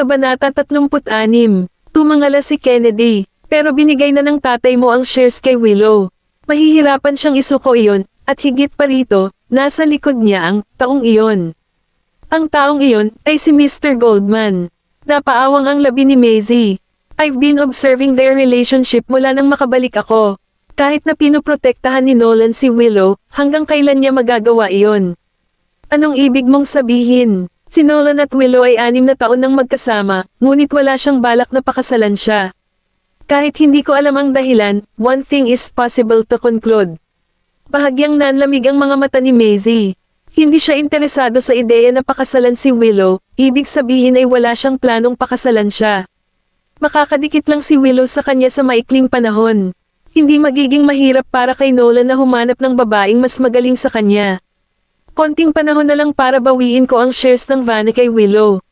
Kabanata 36. Tumangala si Kennedy, pero binigay na ng tatay mo ang shares kay Willow. Mahihirapan siyang isuko iyon, at higit pa rito, nasa likod niya ang taong iyon. Ang taong iyon ay si Mr. Goldman. Napaawang ang labi ni Maisie. I've been observing their relationship mula nang makabalik ako. Kahit na pinoprotektahan ni Nolan si Willow, hanggang kailan niya magagawa iyon? Anong ibig mong sabihin? Si Nolan at Willow ay 6 na taon nang magkasama, ngunit wala siyang balak na pakasalan siya. Kahit hindi ko alam ang dahilan, one thing is possible to conclude. Bahagyang nanlamig ang mga mata ni Maisie. Hindi siya interesado sa ideya na pakasalan si Willow, ibig sabihin ay wala siyang planong pakasalan siya. Makakadikit lang si Willow sa kanya sa maikling panahon. Hindi magiging mahirap para kay Nolan na humanap ng babaeng mas magaling sa kanya. Konting panahon na lang para bawiin ko ang shares ng Vanna kay Willow.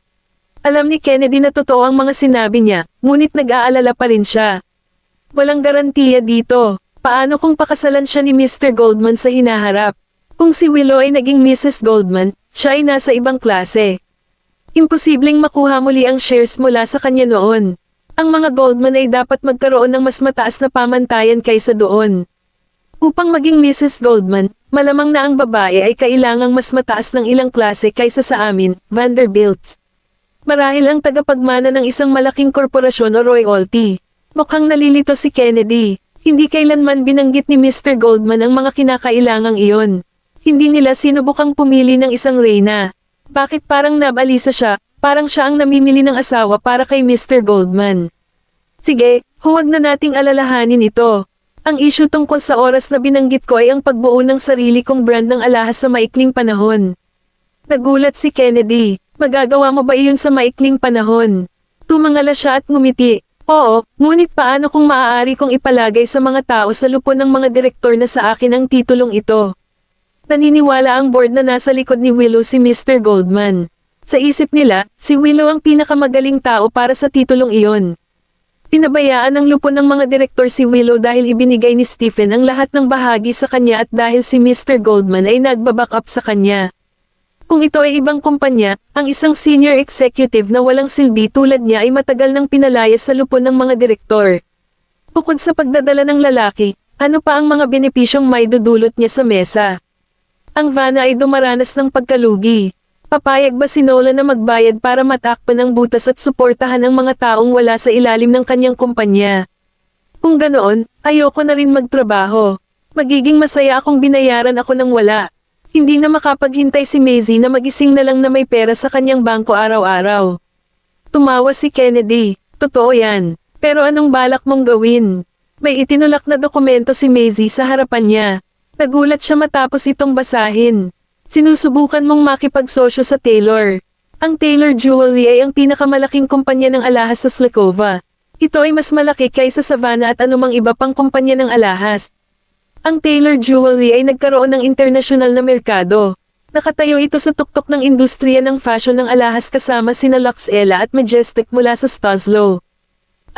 Alam ni Kennedy na totoo ang mga sinabi niya, ngunit nag-aalala pa rin siya. Walang garantiya dito. Paano kung pakasalan siya ni Mr. Goldman sa hinaharap? Kung si Willow ay naging Mrs. Goldman, siya ay nasa ibang klase. Imposibleng makuha muli ang shares mula sa kanya noon. Ang mga Goldman ay dapat magkaroon ng mas mataas na pamantayan kaysa doon. Upang maging Mrs. Goldman, malamang na ang babae ay kailangang mas mataas ng ilang klase kaysa sa amin, Vanderbilts. Marahil ang tagapagmana ng isang malaking korporasyon o royalty. Mukhang nalilito si Kennedy. Hindi kailanman binanggit ni Mr. Goldman ang mga kinakailangang iyon. Hindi nila sinubukang pumili ng isang reyna. Bakit parang nabalisa siya, parang siya ang namimili ng asawa para kay Mr. Goldman. Sige, huwag na nating alalahanin ito. Ang issue tungkol sa oras na binanggit ko ay ang pagbuo ng sarili kong brand ng alahas sa maikling panahon. Nagulat si Kennedy. Magagawa mo ba iyon sa maikling panahon? Tumangala siya at ngumiti. Oo, ngunit paano kung maaari kong ipalagay sa mga tao sa lupon ng mga direktor na sa akin ang titulong ito? Naniniwala ang board na nasa likod ni Willow si Mr. Goldman. Sa isip nila, si Willow ang pinakamagaling tao para sa titulong iyon. Pinabayaan ng lupon ng mga direktor si Willow dahil ibinigay ni Stephen ang lahat ng bahagi sa kanya at dahil si Mr. Goldman ay nagbaback up sa kanya. Kung ito ay ibang kumpanya, ang isang senior executive na walang silbi tulad niya ay matagal nang pinalayas sa lupon ng mga direktor. Bukod sa pagdadala ng lalaki, ano pa ang mga benepisyong may dudulot niya sa mesa? Ang Vanna ay dumaranas ng pagkalugi. Papayag ba si Nolan na magbayad para matakpan ang butas at suportahan ang mga taong wala sa ilalim ng kanyang kumpanya? Kung ganoon, ayoko na rin magtrabaho. Magiging masaya akong binayaran ako ng wala. Hindi na makapaghintay si Maisie na magising na lang na may pera sa kanyang bangko araw-araw. Tumawa si Kennedy. Totoo yan. Pero anong balak mong gawin? May itinulak na dokumento si Maisie sa harapan niya. Nagulat siya matapos itong basahin. Sinusubukan mong makipagsosyo sa Taylor. Ang Taylor Jewelry ay ang pinakamalaking kumpanya ng alahas sa Slakova. Ito ay mas malaki kaysa sa Vanna at anumang iba pang kumpanya ng alahas. Ang Taylor Jewelry ay nagkaroon ng internasyonal na merkado. Nakatayo ito sa tuktok ng industriya ng fashion ng alahas kasama sina Lux Ella at Majestic mula sa Stoslow.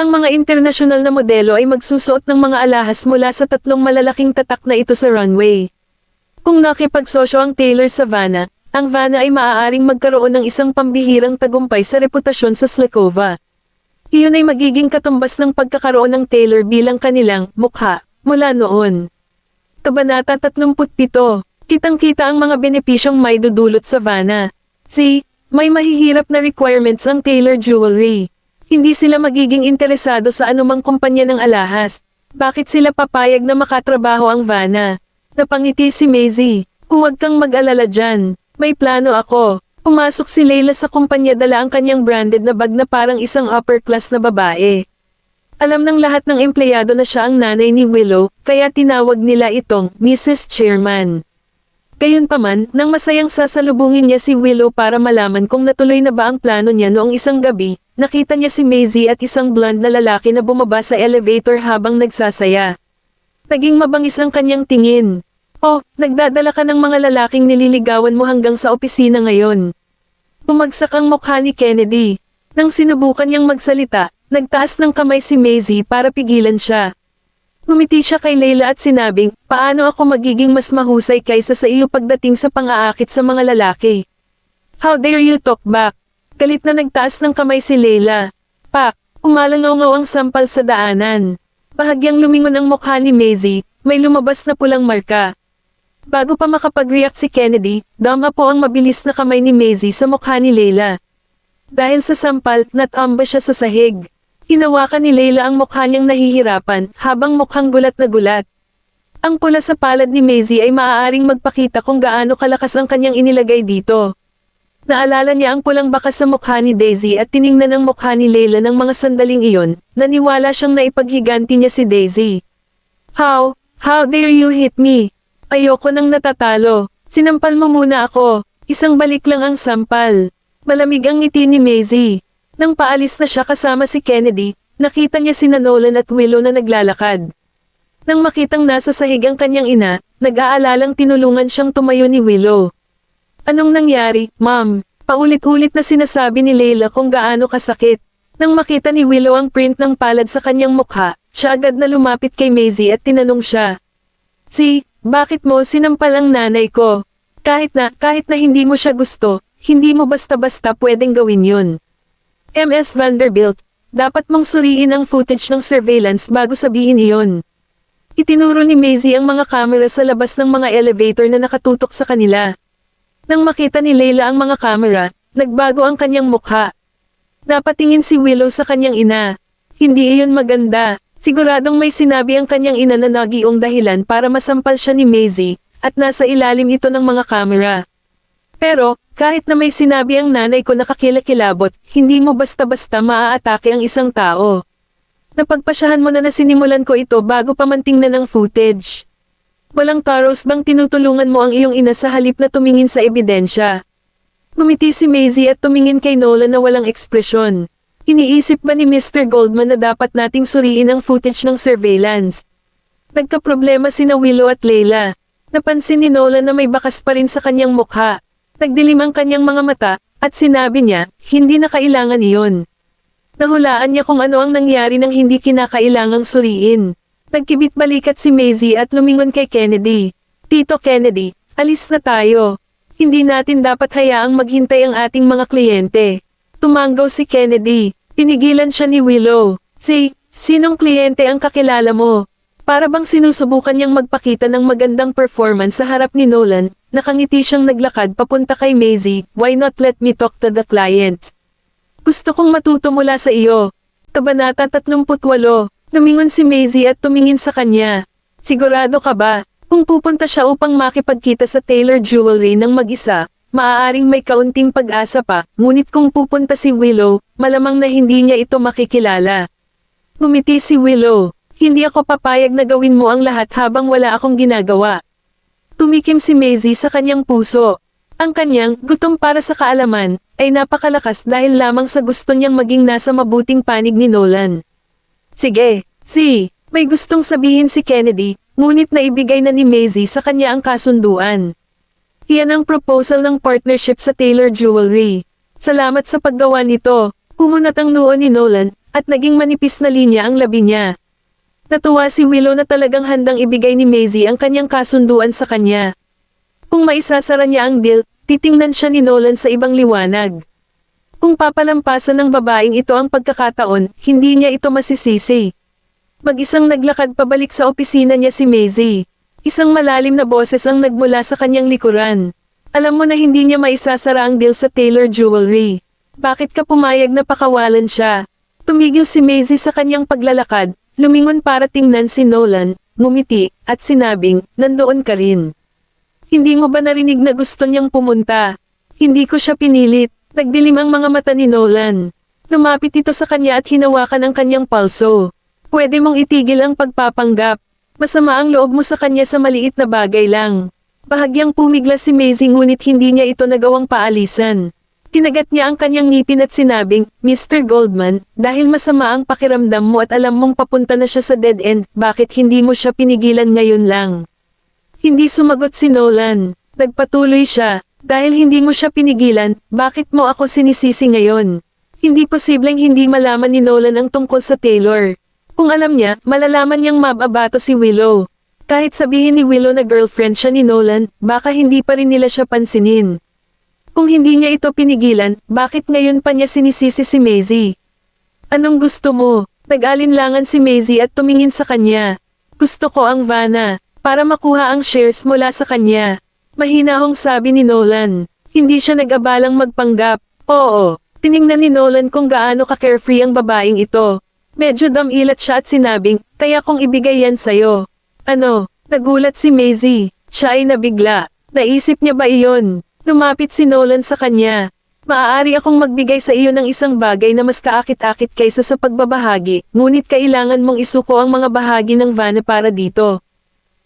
Ang mga internasyonal na modelo ay magsusuot ng mga alahas mula sa 3 malalaking tatak na ito sa runway. Kung nakipagsosyo ang Taylor sa Vanna, ang Vanna ay maaaring magkaroon ng isang pambihirang tagumpay sa reputasyon sa Slakova. Iyon ay magiging katumbas ng pagkakaroon ng Taylor bilang kanilang mukha mula noon. Kabanata 37. Kitang-kita ang mga benepisyong may dudulot sa Vanna. May mahihirap na requirements ang Taylor Jewelry. Hindi sila magiging interesado sa anumang kumpanya ng alahas. Bakit sila papayag na makatrabaho ang Vanna? Napangiti si Maisie. Huwag kang mag-alala dyan. May plano ako. Pumasok si Leila sa kumpanya dala ang kanyang branded na bag na parang isang upper class na babae. Alam ng lahat ng empleyado na siya ang nanay ni Willow, kaya tinawag nila itong Mrs. Chairman. Gayunpaman, nang masayang sasalubungin niya si Willow para malaman kung natuloy na ba ang plano niya noong isang gabi, nakita niya si Maisie at isang blonde na lalaki na bumaba sa elevator habang nagsasaya. Naging mabangis ang kanyang tingin. Oh, nagdadala ka ng mga lalaking nililigawan mo hanggang sa opisina ngayon. Bumagsak ang mukha ni Kennedy. Nang sinubukan niyang magsalita, nagtaas ng kamay si Maisie para pigilan siya. Ngumiti siya kay Leila at sinabing, paano ako magiging mas mahusay kaysa sa iyo pagdating sa pang-aakit sa mga lalaki? How dare you talk back? Galit na nagtaas ng kamay si Layla. Pak! Umalangaw-ngaw ang sampal sa daanan. Bahagyang lumingon ang mukha ni Maisie, may lumabas na pulang marka. Bago pa makapag-react si Kennedy, dama po ang mabilis na kamay ni Maisie sa mukha ni Layla. Dahil sa sampal, natamba siya sa sahig. Hinawakan ni Layla ang mukha niyang nahihirapan, habang mukhang gulat na gulat. Ang pula sa palad ni Maisie ay maaaring magpakita kung gaano kalakas ang kanyang inilagay dito. Naalala niya ang pulang bakas sa mukha ni Daisy at tiningnan ang mukha ni Layla ng mga sandaling iyon, naniwala siyang naipaghiganti niya si Daisy. How dare you hit me? Ayoko nang natatalo. Sinampal mo muna ako. Isang balik lang ang sampal. Malamig ang ngiti ni Maisie. Nang paalis na siya kasama si Kennedy, nakita niya sina Nolan at Willow na naglalakad. Nang makitang nasa sahig ang kanyang ina, nag-aalalang tinulungan siyang tumayo ni Willow. Anong nangyari, Ma'am? Paulit-ulit na sinasabi ni Layla kung gaano kasakit. Nang makita ni Willow ang print ng palad sa kanyang mukha, siya agad na lumapit kay Maisie at tinanong siya. Bakit mo sinampal ang nanay ko? Kahit na hindi mo siya gusto, hindi mo basta-basta pwedeng gawin yun. Ms. Vanderbilt, dapat mong suriin ang footage ng surveillance bago sabihin iyon. Itinuro ni Maisie ang mga kamera sa labas ng mga elevator na nakatutok sa kanila. Nang makita ni Layla ang mga kamera, nagbago ang kanyang mukha. Napatingin si Willow sa kanyang ina. Hindi iyon maganda. Siguradong may sinabi ang kanyang ina na nagiong dahilan para masampal siya ni Maisie, at nasa ilalim ito ng mga kamera. Pero, kahit na may sinabi ang nanay ko na kakilakilabot, hindi mo basta-basta maaatake ang isang tao. Napagpasyahan mo na sinimulan ko ito bago pa man tingnan ang footage. Walang taros bang tinutulungan mo ang iyong ina sa halip na tumingin sa ebidensya? Ngumiti si Maisie at tumingin kay Nolan na walang ekspresyon. Iniisip ba ni Mr. Goldman na dapat nating suriin ang footage ng surveillance? Nagkaproblema sina Willow at Layla. Napansin ni Nolan na may bakas pa rin sa kanyang mukha. Nagdilim ang kanyang mga mata, at sinabi niya, hindi na kailangan iyon. Nahulaan niya kung ano ang nangyari nang hindi kinakailangang suriin. Nagkibit balikat si Maisie at lumingon kay Kennedy. Tito Kennedy, alis na tayo. Hindi natin dapat hayaang maghintay ang ating mga kliyente. Tumanggaw si Kennedy. Pinigilan siya ni Willow. Sinong kliyente ang kakilala mo? Para bang sinusubukan niyang magpakita ng magandang performance sa harap ni Nolan, nakangiti siyang naglakad papunta kay Maisie. Why not let me talk to the client? Gusto kong matuto mula sa iyo. Kabanata 38. Lumingon si Maisie at tumingin sa kanya. Sigurado ka ba? Kung pupunta siya upang makipagkita sa Taylor Jewelry ng mag-isa, maaaring may kaunting pag-asa pa, ngunit kung pupunta si Willow, malamang na hindi niya ito makikilala. Ngumiti si Willow. Hindi ako papayag na gawin mo ang lahat habang wala akong ginagawa. Tumikim si Maisie sa kanyang puso. Ang kanyang gutom para sa kaalaman ay napakalakas dahil lamang sa gusto niyang maging nasa mabuting panig ni Nolan. Sige, may gustong sabihin si Kennedy, ngunit naibigay na ni Maisie sa kanya ang kasunduan. Iyan ang proposal ng partnership sa Taylor Jewelry. Salamat sa paggawa nito. Kumunat ang noo ni Nolan, at naging manipis na linya ang labi niya. Natuwa si Willow na talagang handang ibigay ni Maisie ang kanyang kasunduan sa kanya. Kung maisasara niya ang deal, titingnan siya ni Nolan sa ibang liwanag. Kung papalampasan ng babaeng ito ang pagkakataon, hindi niya ito masisisi. Mag-isang naglakad pabalik sa opisina niya si Maisie. Isang malalim na boses ang nagmula sa kanyang likuran. Alam mo na hindi niya maisasara ang deal sa Taylor Jewelry. Bakit ka pumayag na pakawalan siya? Tumigil si Maisie sa kanyang paglalakad, lumingon para tingnan si Nolan, ngumiti, at sinabing, nandoon ka rin. Hindi mo ba narinig na gusto niyang pumunta? Hindi ko siya pinilit. Nagdilim ang mga mata ni Nolan. Lumapit ito sa kanya at hinawakan ang kanyang palso. Pwede mong itigil ang pagpapanggap. Masama ang loob mo sa kanya sa maliit na bagay lang. Bahagyang pumigla si Maisie ngunit hindi niya ito nagawang paalisan. Kinagat niya ang kanyang ngipin at sinabing, Mr. Goldman, dahil masama ang pakiramdam mo at alam mong papunta na siya sa dead end, bakit hindi mo siya pinigilan ngayon lang? Hindi sumagot si Nolan. Nagpatuloy siya, dahil hindi mo siya pinigilan, bakit mo ako sinisisi ngayon? Hindi posibleng hindi malaman ni Nolan ang tungkol sa Taylor. Kung alam niya, malalaman niyang mababato si Willow. Kahit sabihin ni Willow na girlfriend siya ni Nolan, baka hindi pa rin nila siya pansinin. Kung hindi niya ito pinigilan, bakit ngayon pa niya sinisisi si Maisie? Anong gusto mo? Nag-alinlangan si Maisie at tumingin sa kanya. Gusto ko ang Vanna, para makuha ang shares mula sa kanya. Mahinahong sabi ni Nolan. Hindi siya nag-abalang magpanggap. Oo, tiningnan ni Nolan kung gaano ka-carefree ang babaeng ito. Medyo damilat siya at sinabing, kaya kong ibigay yan sa'yo. Ano? Nagulat si Maisie. Siya ay nabigla. Naisip niya ba iyon? Lumapit si Nolan sa kanya. Maaari akong magbigay sa iyo ng isang bagay na mas kaakit-akit kaysa sa pagbabahagi, ngunit kailangan mong isuko ang mga bahagi ng Vanna para dito.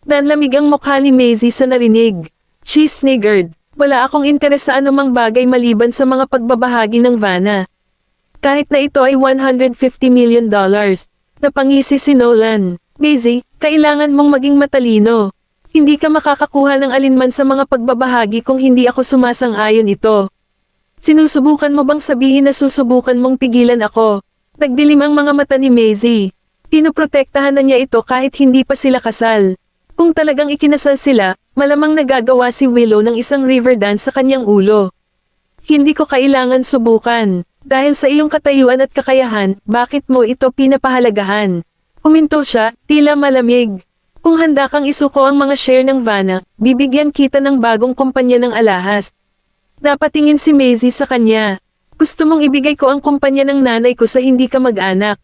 Nanlamig ang mukha ni Maisie sa narinig. She sniggered. Wala akong interes sa anumang bagay maliban sa mga pagbabahagi ng Vanna. Kahit na ito ay $150 million. Napangisi si Nolan. Maisie, kailangan mong maging matalino. Hindi ka makakakuha ng alinman sa mga pagbabahagi kung hindi ako sumasang-ayon ito. Sinusubukan mo bang sabihin na susubukan mong pigilan ako? Nagdilim ang mga mata ni Maisie. Pinoprotektahan na niya ito kahit hindi pa sila kasal. Kung talagang ikinasal sila, malamang nagagawa si Willow ng isang river dance sa kanyang ulo. Hindi ko kailangan subukan. Dahil sa iyong katayuan at kakayahan, bakit mo ito pinapahalagahan? Huminto siya, tila malamig. Kung handa kang isuko ang mga share ng Vanna, bibigyan kita ng bagong kumpanya ng alahas. Napatingin si Maisie sa kanya. Gusto mong ibigay ko ang kumpanya ng nanay ko sa hindi ka mag-anak.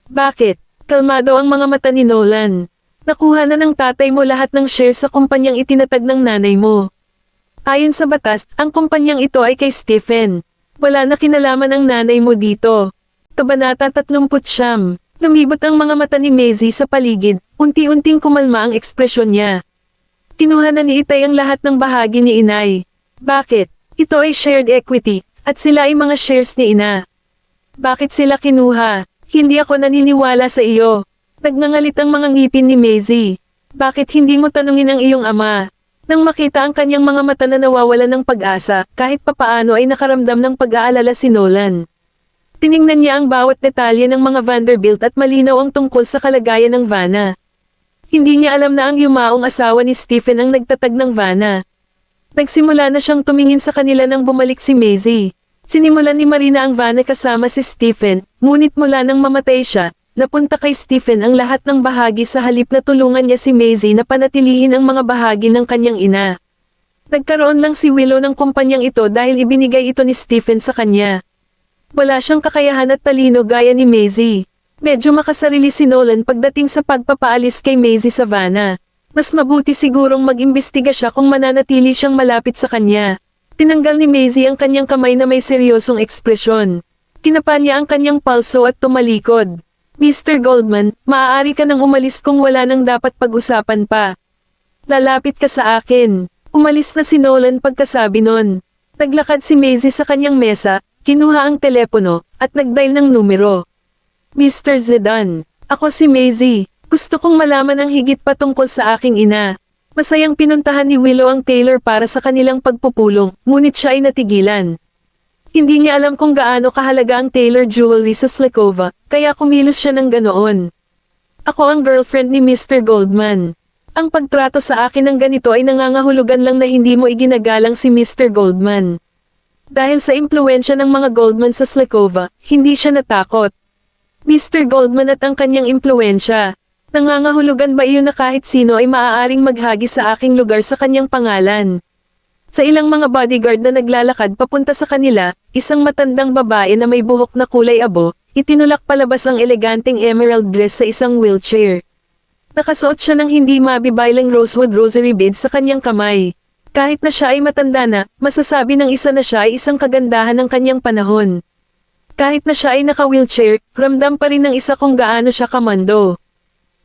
Bakit? Kalmado ang mga mata ni Nolan. Nakuha na ng tatay mo lahat ng share sa kumpanyang itinatag ng nanay mo. Ayon sa batas, ang kumpanyang ito ay kay Stephen. Wala na kinalaman ang nanay mo dito. Kabanata 39. Lumibot ang mga mata ni Maisie sa paligid, unti-unting kumalma ang ekspresyon niya. Kinuha na ni Itay ang lahat ng bahagi ni Inay. Bakit? Ito ay shared equity, at sila ay mga shares ni Ina. Bakit sila kinuha? Hindi ako naniniwala sa iyo. Nagngangalit ang mga ngipin ni Maisie. Bakit hindi mo tanungin ang iyong ama? Nang makita ang kanyang mga mata na nawawalan ng pag-asa, kahit papaano ay nakaramdam ng pag-aalala si Nolan. Tiningnan niya ang bawat detalye ng mga Vanderbilt at malinaw ang tungkol sa kalagayan ng Vanna. Hindi niya alam na ang yumaong asawa ni Stephen ang nagtatag ng Vanna. Nagsimula na siyang tumingin sa kanila nang bumalik si Maisie. Sinimulan ni Marina ang Vanna kasama si Stephen, ngunit mula nang mamatay siya, napunta kay Stephen ang lahat ng bahagi sa halip na tulungan niya si Maisie na panatilihin ang mga bahagi ng kanyang ina. Nagkaroon lang si Willow ng kumpanyang ito dahil ibinigay ito ni Stephen sa kanya. Wala siyang kakayahan at talino gaya ni Maisie. Medyo makasarili si Nolan pagdating sa pagpapaalis kay Maisie sa Vanna. Mas mabuti sigurong mag-imbestiga siya kung mananatili siyang malapit sa kanya. Tinanggal ni Maisie ang kanyang kamay na may seryosong ekspresyon. Kinapa niya ang kanyang palso at tumalikod. Mr. Goldman, maaari ka nang umalis kung wala nang dapat pag-usapan pa. Lalapit ka sa akin. Umalis na si Nolan pagkasabi nun. Naglakad si Maisie sa kanyang mesa, kinuha ang telepono, at nag-dial ng numero. Mr. Zedan, ako si Maisie. Gusto kong malaman ang higit pa tungkol sa aking ina. Masayang pinuntahan ni Willow ang Taylor para sa kanilang pagpupulong, ngunit siya ay natigilan. Hindi niya alam kung gaano kahalaga ang Taylor jewelry sa Slakova, kaya kumilos siya ng ganoon. Ako ang girlfriend ni Mr. Goldman. Ang pagtrato sa akin ng ganito ay nangangahulugan lang na hindi mo iginagalang si Mr. Goldman. Dahil sa impluensya ng mga Goldman sa Slakova, hindi siya natakot. Mr. Goldman at ang kanyang impluensya. Nangangahulugan ba iyon na kahit sino ay maaaring maghagi sa aking lugar sa kanyang pangalan? Sa ilang mga bodyguard na naglalakad papunta sa kanila, isang matandang babae na may buhok na kulay abo, itinulak palabas ang eleganteng emerald dress sa isang wheelchair. Nakasuot siya ng hindi mabibaylang rosewood rosary beads sa kanyang kamay. Kahit na siya ay matanda na, masasabi ng isa na siya ay isang kagandahan ng kanyang panahon. Kahit na siya ay naka-wheelchair, ramdam pa rin ng isa kung gaano siya kamando.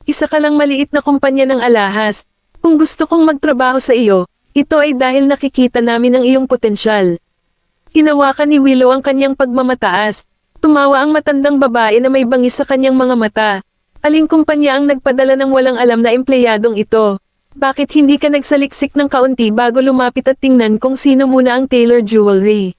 Isa ka lang maliit na kumpanya ng alahas. Kung gusto kong magtrabaho sa iyo, ito ay dahil nakikita namin ang iyong potensyal. Hinawakan ni Willow ang kanyang pagmamataas. Tumawa ang matandang babae na may bangis sa kanyang mga mata. Aling kumpanya ang nagpadala ng walang alam na empleyadong ito? Bakit hindi ka nagsaliksik ng kaunti bago lumapit at tingnan kung sino muna ang Taylor Jewelry?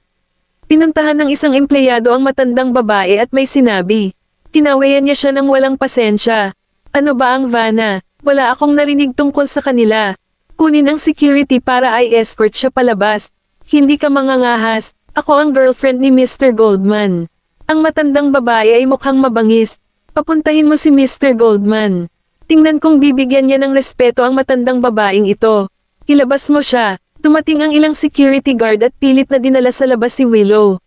Pinuntahan ng isang empleyado ang matandang babae at may sinabi. Tinawayan niya siya ng walang pasensya. Ano ba ang Vanna? Wala akong narinig tungkol sa kanila. Kunin ang security para i-escort siya palabas. Hindi ka mangangahas, ako ang girlfriend ni Mr. Goldman. Ang matandang babae ay mukhang mabangis. Papuntahin mo si Mr. Goldman. Tingnan kung bibigyan niya ng respeto ang matandang babaeng ito. Ilabas mo siya. Dumating ang ilang security guard at pilit na dinala sa labas si Willow.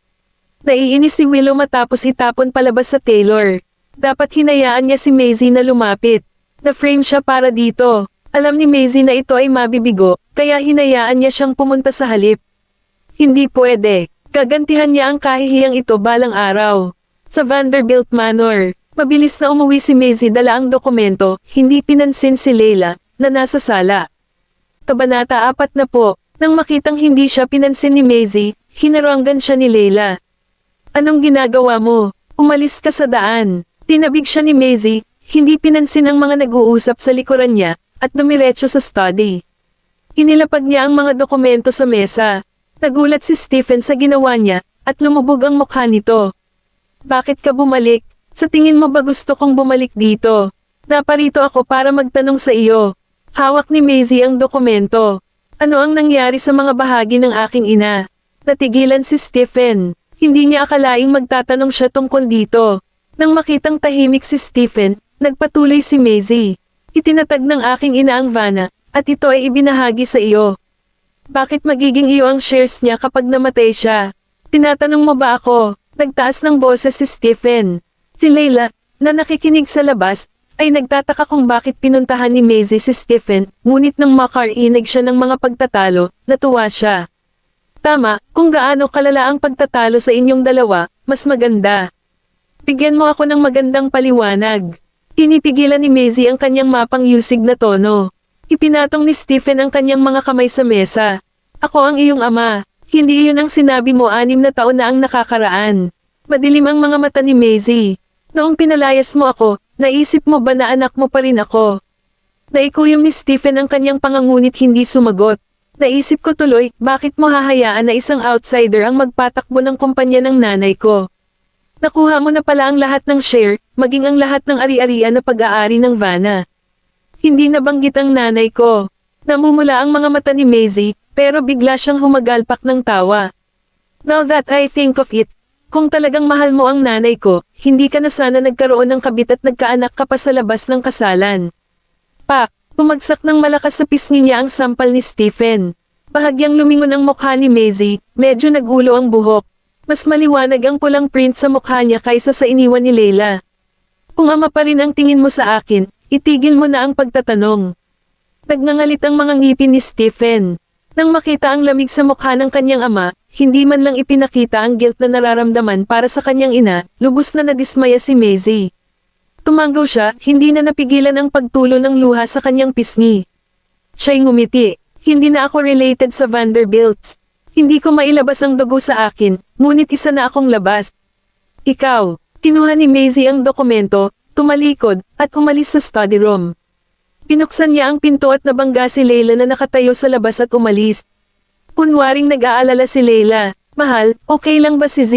Naiinis si Willow matapos itapon palabas sa Taylor. Dapat hinayaan niya si Maisie na lumapit. Na-frame siya para dito. Alam ni Maisie na ito ay mabibigo, kaya hinayaan niya siyang pumunta sa halip. Hindi pwede. Gagantihan niya ang kahihiyang ito balang araw. Sa Vanderbilt Manor, mabilis na umuwi si Maisie dala ang dokumento, hindi pinansin si Layla, na nasa sala. Kabanata 4 na po, nang makitang hindi siya pinansin ni Maisie, hinarangan siya ni Layla. Anong ginagawa mo? Umalis ka sa daan. Tinabig siya ni Maisie, hindi pinansin ang mga nag-uusap sa likuran niya, at dumiretso sa study. Inilapag niya ang mga dokumento sa mesa. Nagulat si Stephen sa ginawa niya, at lumubog ang mukha nito. Bakit ka bumalik? Sa tingin mo ba gusto kong bumalik dito? Naparito ako para magtanong sa iyo. Hawak ni Maisie ang dokumento. Ano ang nangyari sa mga bahagi ng aking ina? Natigilan si Stephen. Hindi niya akalaing magtatanong siya tungkol dito. Nang makitang tahimik si Stephen, nagpatuloy si Maisie. Itinatag ng aking ina ang Vanna, at ito ay ibinahagi sa iyo. Bakit magiging iyo ang shares niya kapag namatay siya? Tinatanong mo ba ako? Nagtaas ng boses si Stephen. Si Layla, na nakikinig sa labas, ay nagtataka kung bakit pinuntahan ni Maisie si Stephen, ngunit nang makarinig siya ng mga pagtatalo, natuwa siya. Tama, kung gaano kalala ang pagtatalo sa inyong dalawa, mas maganda. Bigyan mo ako ng magandang paliwanag. Pinipigilan ni Maisie ang kanyang mapang yusig na tono. Ipinatong ni Stephen ang kanyang mga kamay sa mesa. Ako ang iyong ama. Hindi iyon ang sinabi mo 6 na taon na ang nakakaraan. Madilim ang mga mata ni Maisie. Noong pinalayas mo ako, naisip mo ba na anak mo pa rin ako? Naikuyom ni Stephen ang kanyang pangangunit hindi sumagot. Naisip ko tuloy, bakit mo hahayaan na isang outsider ang magpatakbo ng kumpanya ng nanay ko? Nakuha mo na pala ang lahat ng share, maging ang lahat ng ari-arian na pag-aari ng Vanna. Hindi nabanggit ang nanay ko. Namumula ang mga mata ni Maisie, pero bigla siyang humagalpak ng tawa. Now that I think of it, kung talagang mahal mo ang nanay ko, hindi ka na sana nagkaroon ng kabit at nagkaanak ka pa sa labas ng kasalan. Pak, bumagsak ng malakas sa pisngi niya ang sampal ni Stephen. Bahagyang lumingon ang mukha ni Maisie, medyo nagulo ang buhok. Mas maliwanag ang pulang print sa mukha niya kaysa sa iniwan ni Layla. Kung ama pa rin ang tingin mo sa akin, itigil mo na ang pagtatanong. Nagngangalit ang mga ngipin ni Stephen. Nang makita ang lamig sa mukha ng kanyang ama, hindi man lang ipinakita ang guilt na nararamdaman para sa kanyang ina, lubos na nadismaya si Maisie. Tumanggaw siya, hindi na napigilan ang pagtulo ng luha sa kanyang pisngi. Siya'y ngumiti. Hindi na ako related sa Vanderbilts. Hindi ko mailabas ang dugo sa akin, ngunit isa na akong labas. Ikaw, kinuha ni Maisie ang dokumento, tumalikod, at umalis sa study room. Pinuksan niya ang pinto at nabangga si Layla na nakatayo sa labas at umalis. Kunwaring nag-aalala si Layla, mahal, okay lang ba si Z?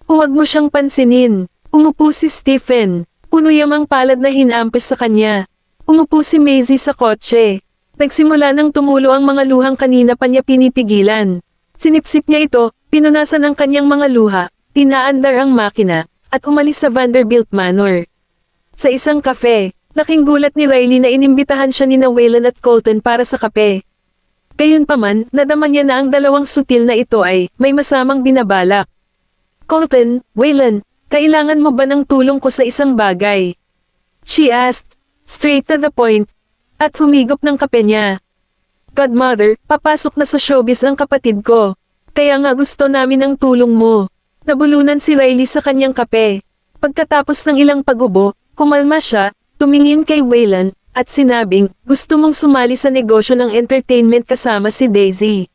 Huwag mo siyang pansinin. Umupo si Stephen. Puno yamang palad na hinampis sa kanya. Umupo si Maisie sa kotse. Nagsimula nang tumulo ang mga luhang kanina pa niya pinipigilan. Sinipsip niya ito, pinunasan ang kanyang mga luha, pinaandar ang makina, at umalis sa Vanderbilt Manor. Sa isang kafe, laking gulat ni Riley na inimbitahan siya ni Waylon at Colton para sa kape. Gayunpaman, nadama niya na ang dalawang sutil na ito ay may masamang binabalak. Colton, Waylon, kailangan mo ba ng tulong ko sa isang bagay? She asked, straight to the point, at humigop ng kape niya. Godmother, papasok na sa showbiz ang kapatid ko. Kaya nga gusto namin ang tulong mo. Nabulunan si Riley sa kanyang kape. Pagkatapos ng ilang pagubo, kumalma siya, tumingin kay Waylon, at sinabing, gusto mong sumali sa negosyo ng entertainment kasama si Daisy.